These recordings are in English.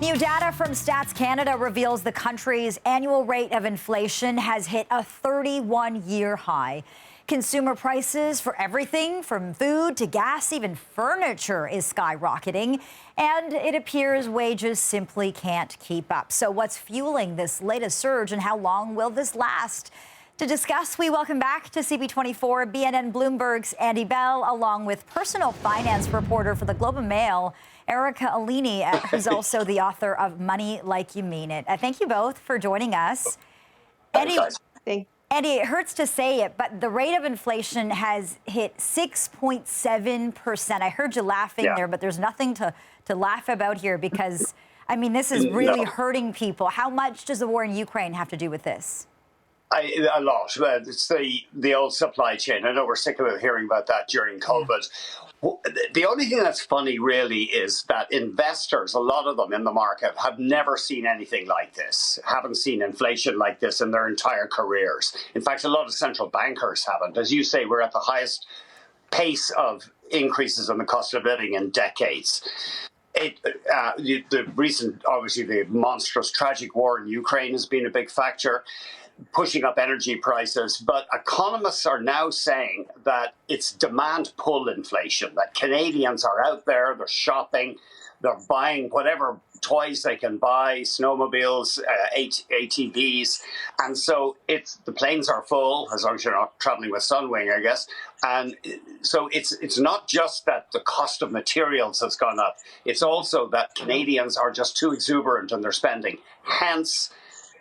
New data from Stats Canada reveals the country's annual rate of inflation has hit a 31-year high. Consumer prices for everything from food to gas, even furniture, is skyrocketing, and it appears wages simply can't keep up. So what's fueling this latest surge, and how long will this last? To discuss, we welcome back to CP24 BNN Bloomberg's Andy Bell, along with personal finance reporter for the Globe and Mail, Erica Alini, who's also the author of Money Like You Mean It. Thank you both for joining us. Andy, it hurts to say it, but the rate of inflation has hit 6.7%. I heard you laughing there, but there's nothing to laugh about here because, I mean, this is really hurting people. How much does the war in Ukraine have to do with this? A lot. It's the old supply chain. I know we're sick of hearing about that during COVID. The only thing that's funny really is that investors, a lot of them in the market, have never seen anything like this, haven't seen inflation like this in their entire careers. In fact, a lot of central bankers haven't. As you say, we're at the highest pace of increases in the cost of living in decades. The recent, obviously, the monstrous, tragic war in Ukraine has been a big factor, pushing up energy prices, but economists are now saying that it's demand pull inflation, that Canadians are out there, they're shopping, they're buying whatever toys they can buy, snowmobiles, ATVs, and so the planes are full, as long as you're not traveling with Sunwing, I guess, and so it's not just that the cost of materials has gone up, it's also that Canadians are just too exuberant in their spending, hence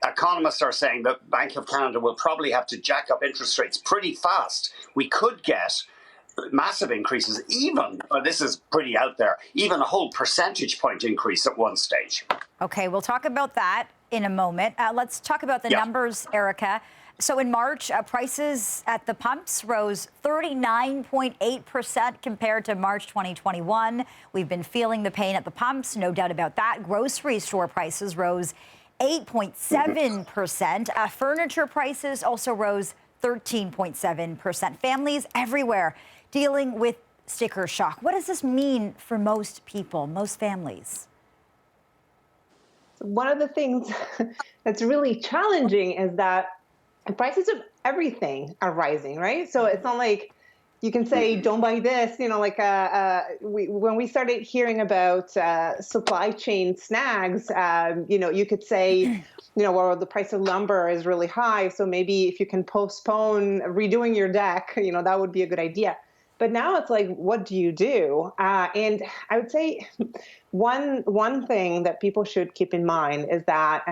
economists are saying that Bank of Canada will probably have to jack up interest rates pretty fast. We could get massive increases, even, this is pretty out there, even a whole percentage point increase at one stage. Okay, we'll talk about that in a moment. Let's talk about the numbers, Erica. So in March, prices at the pumps rose 39.8% compared to March 2021. We've been feeling the pain at the pumps, no doubt about that. Grocery store prices rose 8.7%. Furniture prices also rose 13.7%. Families everywhere dealing with sticker shock. What does this mean for most people, most families? One of the things that's really challenging is that the prices of everything are rising, right? So it's not like you can say, don't buy this, you know, like when we started hearing about supply chain snags, you know, you could say, you know, well, the price of lumber is really high. So maybe if you can postpone redoing your deck, you know, that would be a good idea. But now it's like, what do you do? And I would say one thing that people should keep in mind is that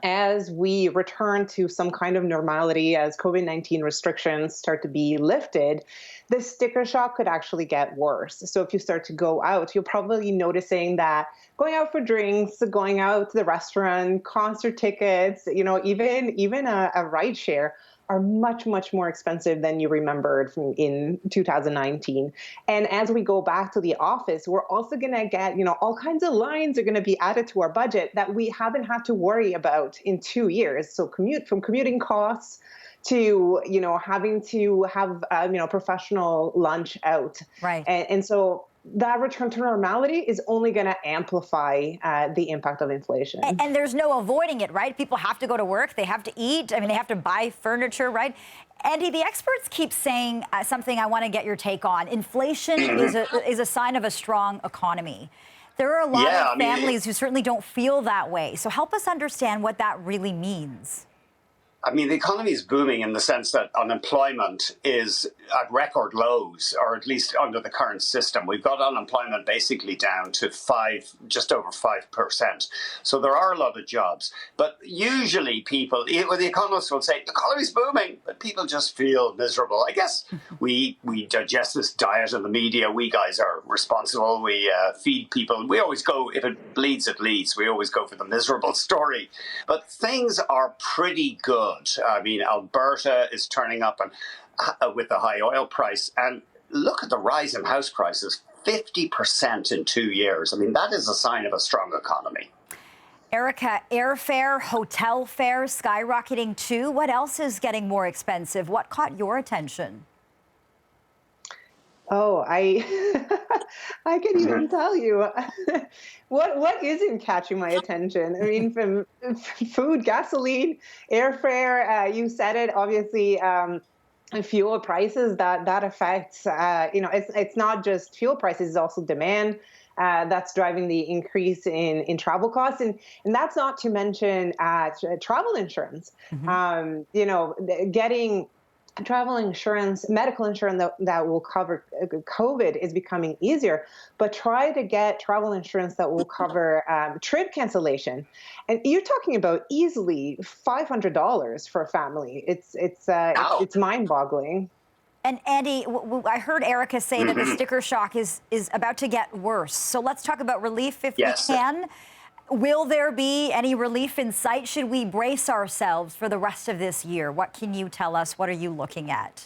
as we return to some kind of normality, as COVID-19 restrictions start to be lifted, the sticker shock could actually get worse. So if you start to go out, you're probably noticing that going out for drinks, going out to the restaurant, concert tickets, you know, even a ride share are much, much more expensive than you remembered from in 2019. And as we go back to the office, we're also going to get, you know, all kinds of lines are going to be added to our budget that we haven't had to worry about in 2 years. So commuting costs to, you know, having to have, you know, professional lunch out. Right. And so that return to normality is only going to amplify the impact of inflation. And there's no avoiding it, right? People have to go to work. They have to eat. I mean, they have to buy furniture, right? Andy, the experts keep saying something I want to get your take on. Inflation is a sign of a strong economy. There are a lot of families who certainly don't feel that way. So help us understand what that really means. I mean, the economy is booming in the sense that unemployment is at record lows, or at least under the current system. We've got unemployment basically down to just over 5%. So there are a lot of jobs. But usually people, the economists will say, the economy's booming, but people just feel miserable. I guess we digest this diet in the media. We guys are responsible. We feed people. We always go, if it bleeds, it leads. We always go for the miserable story. But things are pretty good. I mean, Alberta is turning up with the high oil price. And look at the rise in house prices, 50% in 2 years. I mean, that is a sign of a strong economy. Erica, airfare, hotel fares skyrocketing too. What else is getting more expensive? What caught your attention? Oh, I I can even tell you what isn't catching my attention. I mean, from food, gasoline, airfare. You said it. Obviously, and fuel prices that affects. It's not just fuel prices; it's also demand. That's driving the increase in travel costs, and that's not to mention travel insurance. Getting travel insurance, medical insurance that will cover COVID is becoming easier, but try to get travel insurance that will cover trip cancellation. And you're talking about easily $500 for a family. Ow. It's mind-boggling. And Andy, I heard Erica say that the sticker shock is about to get worse. So let's talk about relief if Yes. we can. Will there be any relief in sight? Should we brace ourselves for the rest of this year? What can you tell us? What are you looking at?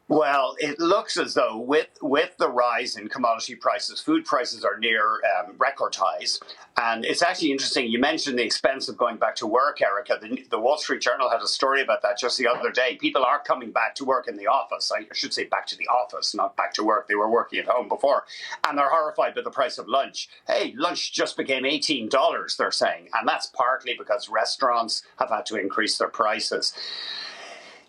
Well, it looks as though with the rise in commodity prices, food prices are near record highs. And it's actually interesting. You mentioned the expense of going back to work, Erica. The Wall Street Journal had a story about that just the other day. People are coming back to work in the office. I should say back to the office, not back to work. They were working at home before. And they're horrified by the price of lunch. Hey, lunch just became $18, they're saying. And that's partly because restaurants have had to increase their prices.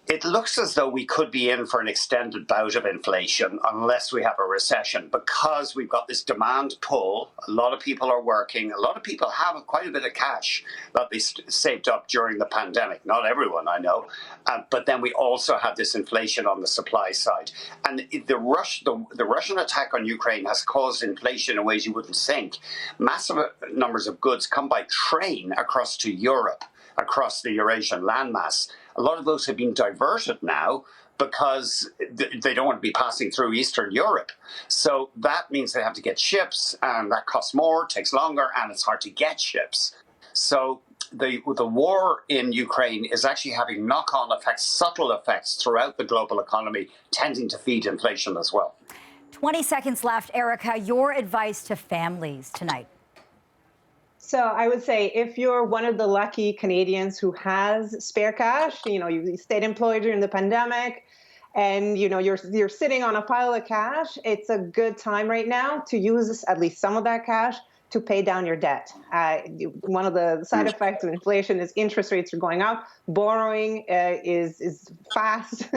It looks as though we could be in for an extended bout of inflation unless we have a recession, because we've got this demand pull. A lot of people are working. A lot of people have quite a bit of cash that they saved up during the pandemic. Not everyone, I know. But then we also have this inflation on the supply side. And the Russian attack on Ukraine has caused inflation in ways you wouldn't think. Massive numbers of goods come by train across to Europe, across the Eurasian landmass. A lot of those have been diverted now because they don't want to be passing through Eastern Europe. So that means they have to get ships, and that costs more, takes longer, and it's hard to get ships. So the war in Ukraine is actually having knock-on effects, subtle effects throughout the global economy, tending to feed inflation as well. 20 seconds left. Erica, your advice to families tonight. So I would say if you're one of the lucky Canadians who has spare cash, you stayed employed during the pandemic, and you're sitting on a pile of cash, it's a good time right now to use at least some of that cash to pay down your debt. One of the side effects of inflation is interest rates are going up. Borrowing is fast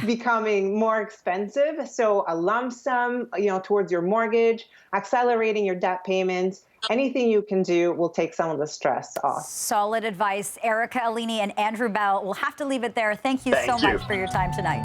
becoming more expensive. So a lump sum, towards your mortgage, accelerating your debt payments, anything you can do will take some of the stress off. Solid advice. Erica Alini and Andrew Bell. We'll have to leave it there. Thank you so much for your time tonight.